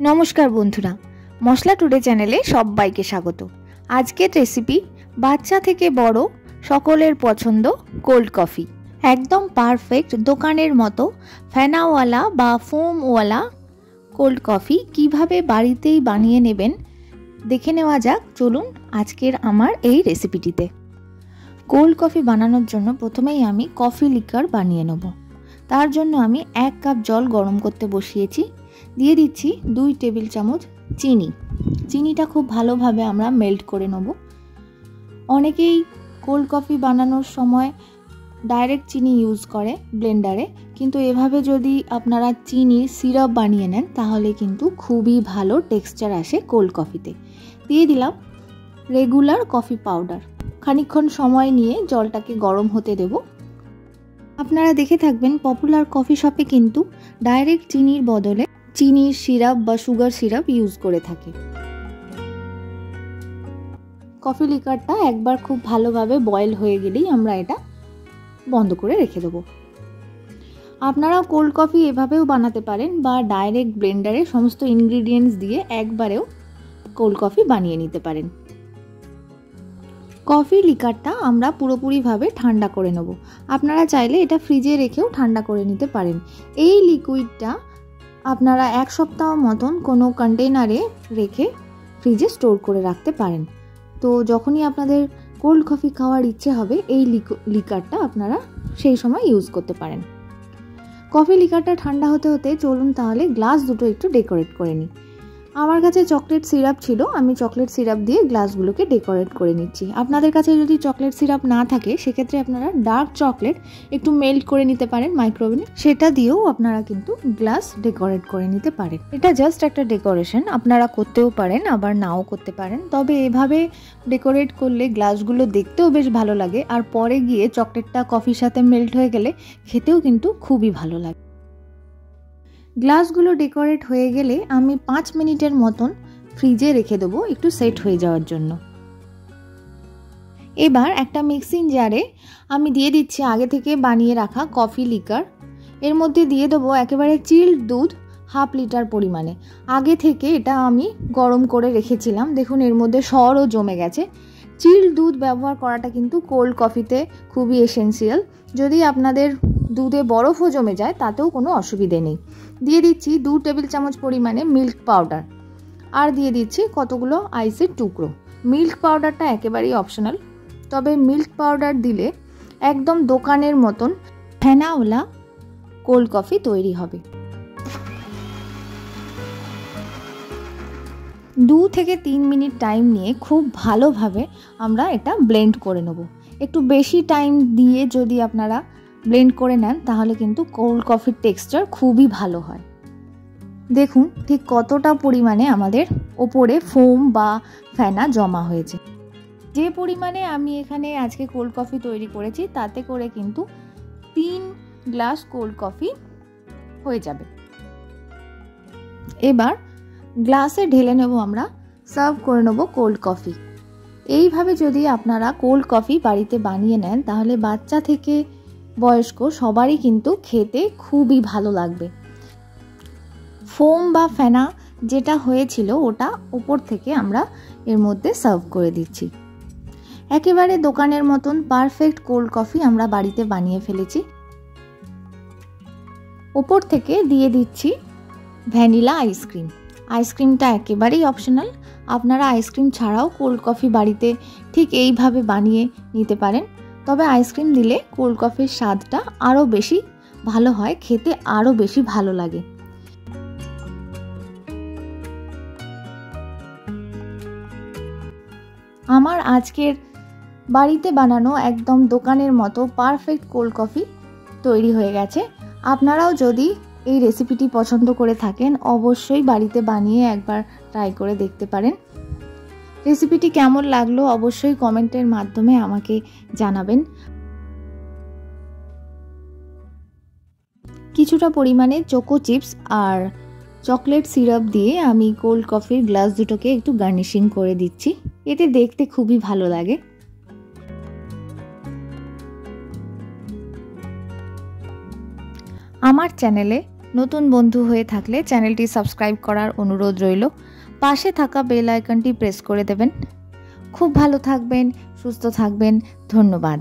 নমস্কার বন্ধুরা, মশলা টুডে চ্যানেলে সবাইকে স্বাগত। আজকের রেসিপি বাচ্চা থেকে বড় সকলের পছন্দ কোল্ড কফি। একদম পারফেক্ট দোকানের মতো ফেনাওয়ালা বা ফোমওয়ালা কোল্ড কফি কিভাবে বাড়িতেই বানিয়ে নেবেন দেখে নেওয়া যাক। চলুন আজকের আমার এই রেসিপিটিতে। কোল্ড কফি বানানোর জন্য প্রথমেই আমি কফি লিকার বানিয়ে নেব। তার জন্য আমি 1 কাপ জল গরম করতে বসিয়েছি। দিয়ে দিচ্ছি 2 টেবিল চামচ চিনি। চিনিটা খুব ভালোভাবে আমরা মেল্ট করে নেব। অনেকেই কোল্ড কফি বানানোর সময় ডাইরেক্ট চিনি ইউজ করে ব্লেন্ডারে, কিন্তু এভাবে যদি আপনারা চিনির সিরাপ বানিয়ে নেন তাহলে কিন্তু খুবই ভালো টেক্সচার আসে কোল্ড কফিতে। দিয়ে দিলাম রেগুলার কফি পাউডার। খানিকক্ষণ সময় নিয়ে জলটাকে গরম হতে দেব। আপনারা দেখে থাকবেন পপুলার কফি শপে কিন্তু ডাইরেক্ট চিনির বদলে চিনির সিরাপ বা সুগার সিরাপ ইউজ করে থাকে। কফি লিকারটা একবার খুব ভালোভাবে বয়েল হয়ে গেলেই আমরা এটা বন্ধ করে রেখে দেবো। আপনারা কোল্ড কফি এভাবেও বানাতে পারেন বা ডাইরেক্ট ব্লেন্ডারে সমস্ত ইনগ্রিডিয়েন্টস দিয়ে একবারেও কোল্ড কফি বানিয়ে নিতে পারেন। কফি লিকারটা আমরা পুরোপুরিভাবে ঠান্ডা করে নেব। আপনারা চাইলে এটা ফ্রিজে রেখেও ঠান্ডা করে নিতে পারেন। এই লিকুইডটা আপনারা 1 সপ্তাহ মতন কোনো কন্টেনারে রেখে ফ্রিজে স্টোর করে রাখতে পারেন। তো যখনই আপনাদের কোল্ড কফি খাওয়ার ইচ্ছে হবে এই লিকারটা আপনারা সেই সময় ইউজ করতে পারেন। কফি লিকারটা ঠান্ডা হতে হতে চলুন তাহলে গ্লাস দুটো একটু ডেকোরেট করে নিই। আমার কাছে চকলেট সিরাপ ছিল, আমি চকলেট সিরাপ দিয়ে গ্লাসগুলোকে ডেকোরেট করে নিচ্ছি। আপনাদের কাছে যদি চকলেট সিরাপ না থাকে সেক্ষেত্রে আপনারা ডার্ক চকলেট একটু মেল্ট করে নিতে পারেন মাইক্রোওভেনে, সেটা দিয়েও আপনারা কিন্তু গ্লাস ডেকোরেট করে নিতে পারেন। এটা জাস্ট একটা ডেকোরেশন, আপনারা করতেও পারেন আবার নাও করতে পারেন। তবে এভাবে ডেকোরেট করলে গ্লাসগুলো দেখতেও বেশ ভালো লাগে, আর পরে গিয়ে চকলেটটা কফির সাথে মেল্ট হয়ে গেলে খেতেও কিন্তু খুবই ভালো লাগে। গ্লাসগুলো ডেকোরেট হয়ে গেলে আমি 5 মিনিটের মতন ফ্রিজে রেখে দেবো একটু সেট হয়ে যাওয়ার জন্য। এবার একটা মিক্সিং জারে আমি দিয়ে দিচ্ছি আগে থেকে বানিয়ে রাখা কফি লিকার। এর মধ্যে দিয়ে দেবো একেবারে চিল্ড দুধ 1/2 লিটার পরিমাণে। আগে থেকে এটা আমি গরম করে রেখেছিলাম। দেখুন এর মধ্যে সরও জমে গেছে। চিল্ড দুধ ব্যবহার করাটা কিন্তু কোল্ড কফিতে খুবই এসেন্সিয়াল। যদি আপনাদের দুধে বরফও জমে যায় তাতেও কোনো অসুবিধে নেই। দিয়ে দিচ্ছি 2 টেবিল চামচ পরিমাণে মিল্ক পাউডার, আর দিয়ে দিচ্ছি কতগুলো আইসের টুকরো। মিল্ক পাউডারটা একেবারেই অপশনাল, তবে মিল্ক পাউডার দিলে একদম দোকানের মতন ফেনাওয়ালা কোল্ড কফি তৈরি হবে। 2 থেকে 3 মিনিট টাইম নিয়ে খুব ভালোভাবে আমরা এটা ব্লেন্ড করে নেব। একটু বেশি টাইম দিয়ে যদি আপনারা ব্লেন্ড করে নেন তাহলে কিন্তু কোল্ড কফির টেক্সচার খুবই ভালো হয়। দেখুন ঠিক কতটা পরিমাণে আমাদের ওপরে ফোম বা ফেনা জমা হয়েছে। যে পরিমাণে আমি এখানে আজকে কোল্ড কফি তৈরি করেছি তাতে করে কিন্তু 3 গ্লাস কোল্ড কফি হয়ে যাবে। এবার গ্লাসে ঢেলে নেব, আমরা সার্ভ করে নেব কোল্ড কফি। এইভাবে যদি আপনারা কোল্ড কফি বাড়িতে বানিয়ে নেন তাহলে বাচ্চা থেকে বয়স্ক সবারই কিন্তু খেতে খুবই ভালো লাগবে। ফোম বা ফেনা যেটা হয়েছিল ওটা উপর থেকে আমরা এর মধ্যে সার্ভ করে দিচ্ছি। একেবারে দোকানের মতন পারফেক্ট কোল্ড কফি আমরা বাড়িতে বানিয়ে ফেলেছি। উপর থেকে দিয়ে দিচ্ছি ভ্যানিলা আইসক্রিম। আইসক্রিমটা একেবারেই অপশনাল, আপনারা আইসক্রিম ছাড়াও কোল্ড কফি বাড়িতে ঠিক এইভাবে বানিয়ে নিতে পারেন। তবে আইসক্রিম দিলে কোল্ড কফির স্বাদটা আরও বেশি ভালো হয়, খেতে আরও বেশি ভালো লাগে। আমার আজকের বাড়িতে বানানো একদম দোকানের মতো পারফেক্ট কোল্ড কফি তৈরি হয়ে গেছে। আপনারাও যদি এই রেসিপিটি পছন্দ করে থাকেন অবশ্যই বাড়িতে বানিয়ে একবার ট্রাই করে দেখতে পারেন। রেসিপিটি কেমন লাগলো অবশ্যই কমেন্টের মাধ্যমে আমাকে জানাবেন। কিছুটা পরিমাণে চোকো চিপস আর চকলেট সিরাপ দিয়ে আমি কোল্ড কফির গ্লাস দুটোকে একটু গার্নিশিং করে দিচ্ছি, এতে দেখতে খুবই ভালো লাগে। আমার চ্যানেলে নতুন বন্ধু হয়ে থাকলে চ্যানেলটি সাবস্ক্রাইব করার অনুরোধ রইল। পাশে থাকা বেল আইকনটি প্রেস করে দেবেন। খুব ভালো থাকবেন, সুস্থ থাকবেন। ধন্যবাদ।